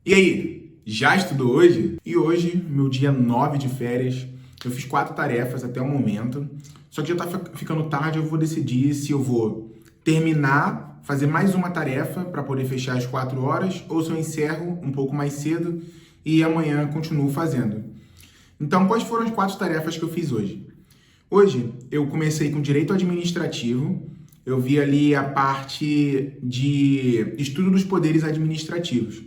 E aí, já estudou hoje? E hoje, meu dia 9 de férias, eu fiz 4 tarefas até o momento, só que já tá ficando tarde, eu vou decidir se eu vou terminar, fazer mais uma tarefa para poder fechar as 4 horas, ou se eu encerro um pouco mais cedo e amanhã continuo fazendo. Então, quais foram as 4 tarefas que eu fiz hoje? Hoje, eu comecei com direito administrativo, eu vi ali a parte de estudo dos poderes administrativos.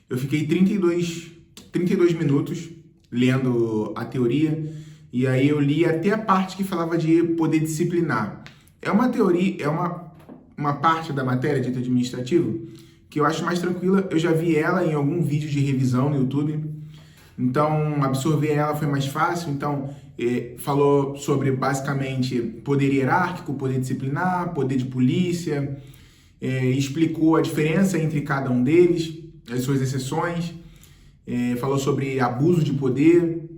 Eu fiquei 32 minutos lendo a teoria e aí eu li até a parte que falava de poder disciplinar. É uma teoria, é uma parte da matéria de direito administrativo que eu acho mais tranquila. Eu já vi ela em algum vídeo de revisão no YouTube, então absorver ela foi mais fácil. Então falou sobre basicamente poder hierárquico, poder disciplinar, poder de polícia, explicou a diferença entre cada um deles, as suas exceções, falou sobre abuso de poder.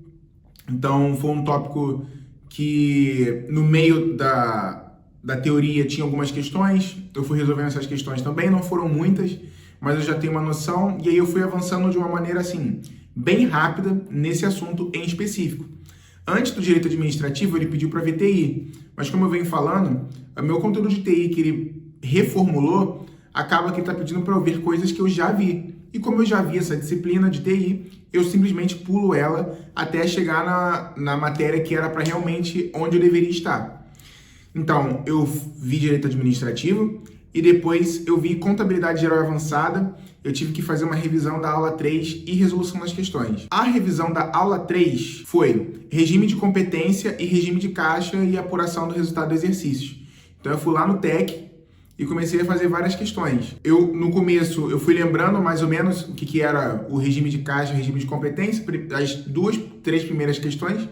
Então foi um tópico que no meio da teoria tinha algumas questões, eu fui resolvendo essas questões também, não foram muitas, mas eu já tenho uma noção, e aí eu fui avançando de uma maneira assim, bem rápida nesse assunto em específico. Antes do direito administrativo, ele pediu para ver TI, mas como eu venho falando, o meu conteúdo de TI que ele reformulou, acaba que ele está pedindo para eu ver coisas que eu já vi. E como eu já vi essa disciplina de TI, eu simplesmente pulo ela até chegar na matéria que era para realmente onde eu deveria estar. Então, eu vi direito administrativo e depois eu vi contabilidade geral avançada. Eu tive que fazer uma revisão da aula 3 e resolução das questões. A revisão da aula 3 foi regime de competência e regime de caixa e apuração do resultado do exercício. Então, eu fui lá no TEC e comecei a fazer várias questões. No começo, eu fui lembrando mais ou menos o que era o regime de caixa e o regime de competência, as 2, 3 primeiras questões,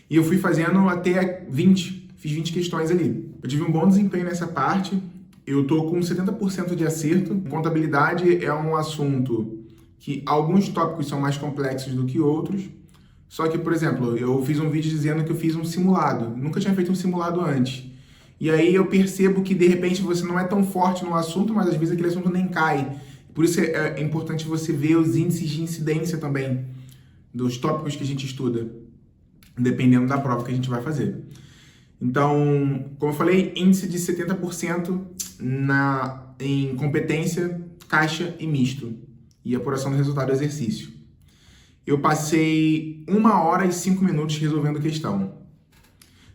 e eu fui fazendo até 20, fiz 20 questões ali. Eu tive um bom desempenho nessa parte, eu tô com 70% de acerto. Contabilidade é um assunto que alguns tópicos são mais complexos do que outros, só que, por exemplo, eu fiz um vídeo dizendo que eu fiz um simulado, nunca tinha feito um simulado antes. E aí eu percebo que, de repente, você não é tão forte no assunto, mas às vezes aquele assunto nem cai. Por isso é importante você ver os índices de incidência também dos tópicos que a gente estuda, dependendo da prova que a gente vai fazer. Então, como eu falei, índice de 70% em competência, caixa e misto. E apuração do resultado do exercício. Eu passei 1 hora e 5 minutos resolvendo a questão.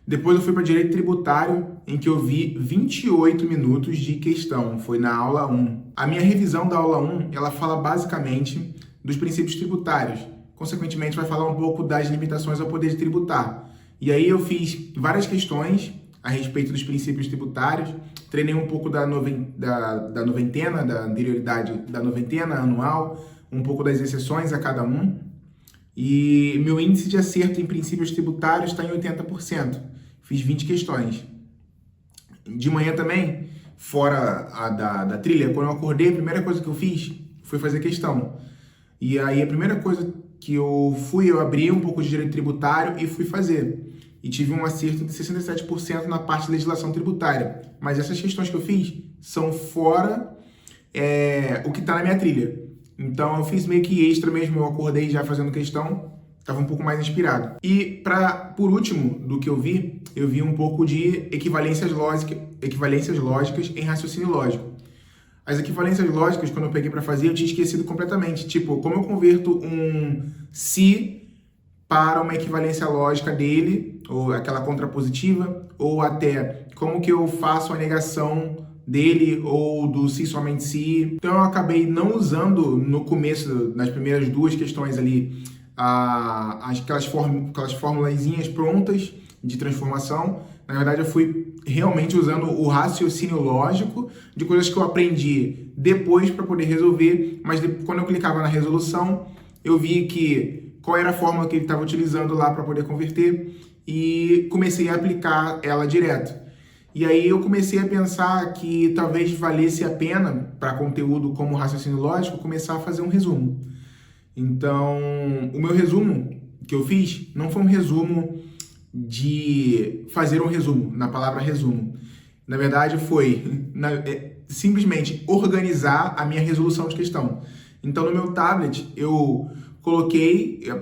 Depois eu fui para direito tributário, em que eu vi 28 minutos de questão, foi na aula 1. A minha revisão da aula 1, ela fala basicamente dos princípios tributários. Consequentemente, vai falar um pouco das limitações ao poder de tributar. E aí eu fiz várias questões a respeito dos princípios tributários, treinei um pouco da noventena, da anterioridade da noventena anual, um pouco das exceções a cada um. E meu índice de acerto em princípios tributários está em 80%. Fiz 20 questões. De manhã também, fora da trilha, quando eu acordei, a primeira coisa que eu fiz foi fazer questão. E aí a primeira coisa que eu abri um pouco de direito tributário e fui fazer. E tive um acerto de 67% na parte de legislação tributária. Mas essas questões que eu fiz são fora o que está na minha trilha. Então eu fiz meio que extra mesmo, eu acordei já fazendo questão, estava um pouco mais inspirado. E por último do que eu vi um pouco de equivalências lógicas em raciocínio lógico. As equivalências lógicas, quando eu peguei para fazer, eu tinha esquecido completamente. Tipo, como eu converto um se para uma equivalência lógica dele, ou aquela contrapositiva, ou até como que eu faço a negação dele ou do se somente se. Então eu acabei não usando no começo, nas primeiras 2 questões ali, aquelas formulazinhas prontas de transformação. Na verdade eu fui realmente usando o raciocínio lógico de coisas que eu aprendi depois para poder resolver, mas quando eu clicava na resolução eu vi qual era a fórmula que ele estava utilizando lá para poder converter e comecei a aplicar ela direto. E aí eu comecei a pensar que talvez valesse a pena, para conteúdo como raciocínio lógico, começar a fazer um resumo. Então, o meu resumo que eu fiz não foi um resumo de fazer um resumo, na palavra resumo. Na verdade, foi simplesmente organizar a minha resolução de questão. Então, no meu tablet, eu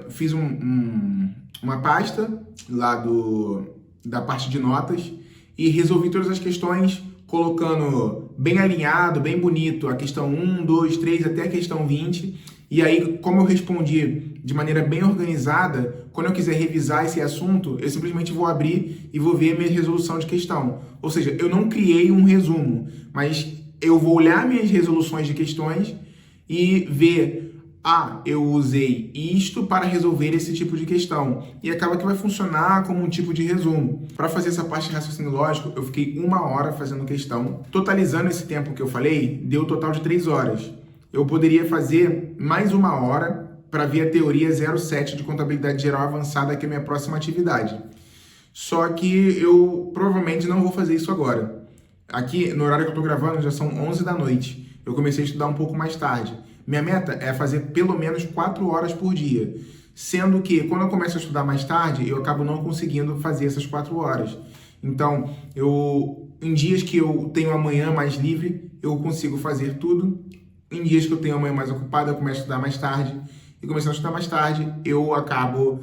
fiz uma pasta lá da parte de notas e resolvi todas as questões colocando bem alinhado, bem bonito, a questão 1, 2, 3 até a questão 20. E aí, como eu respondi de maneira bem organizada, quando eu quiser revisar esse assunto, eu simplesmente vou abrir e vou ver a minha resolução de questão. Ou seja, eu não criei um resumo, mas eu vou olhar minhas resoluções de questões e ver, eu usei isto para resolver esse tipo de questão. E acaba que vai funcionar como um tipo de resumo. Para fazer essa parte de raciocínio lógico, eu fiquei 1 hora fazendo questão. Totalizando esse tempo que eu falei, deu um total de 3 horas. Eu poderia fazer mais 1 hora para ver a teoria 07 de contabilidade geral avançada, que é a minha próxima atividade. Só que eu provavelmente não vou fazer isso agora. Aqui, no horário que eu estou gravando, já são 11 da noite. Eu comecei a estudar um pouco mais tarde. Minha meta é fazer pelo menos 4 horas por dia. Sendo que, quando eu começo a estudar mais tarde, eu acabo não conseguindo fazer essas 4 horas. Então, em dias que eu tenho amanhã mais livre, eu consigo fazer tudo. Em dias que eu tenho amanhã mais ocupado, eu começo a estudar mais tarde. E começando a estudar mais tarde, eu acabo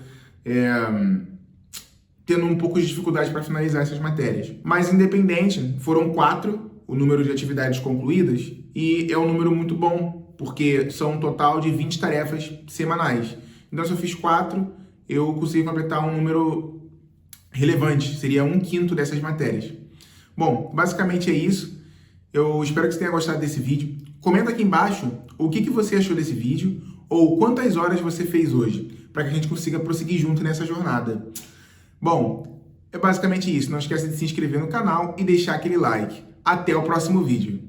tendo um pouco de dificuldade para finalizar essas matérias. Mas independente, foram 4 o número de atividades concluídas e é um número muito bom, porque são um total de 20 tarefas semanais. Então, se eu fiz 4, eu consegui completar um número relevante, seria 1/5 dessas matérias. Bom, basicamente é isso. Eu espero que você tenha gostado desse vídeo. Comenta aqui embaixo o que você achou desse vídeo ou quantas horas você fez hoje, para que a gente consiga prosseguir junto nessa jornada. Bom, é basicamente isso. Não esqueça de se inscrever no canal e deixar aquele like. Até o próximo vídeo.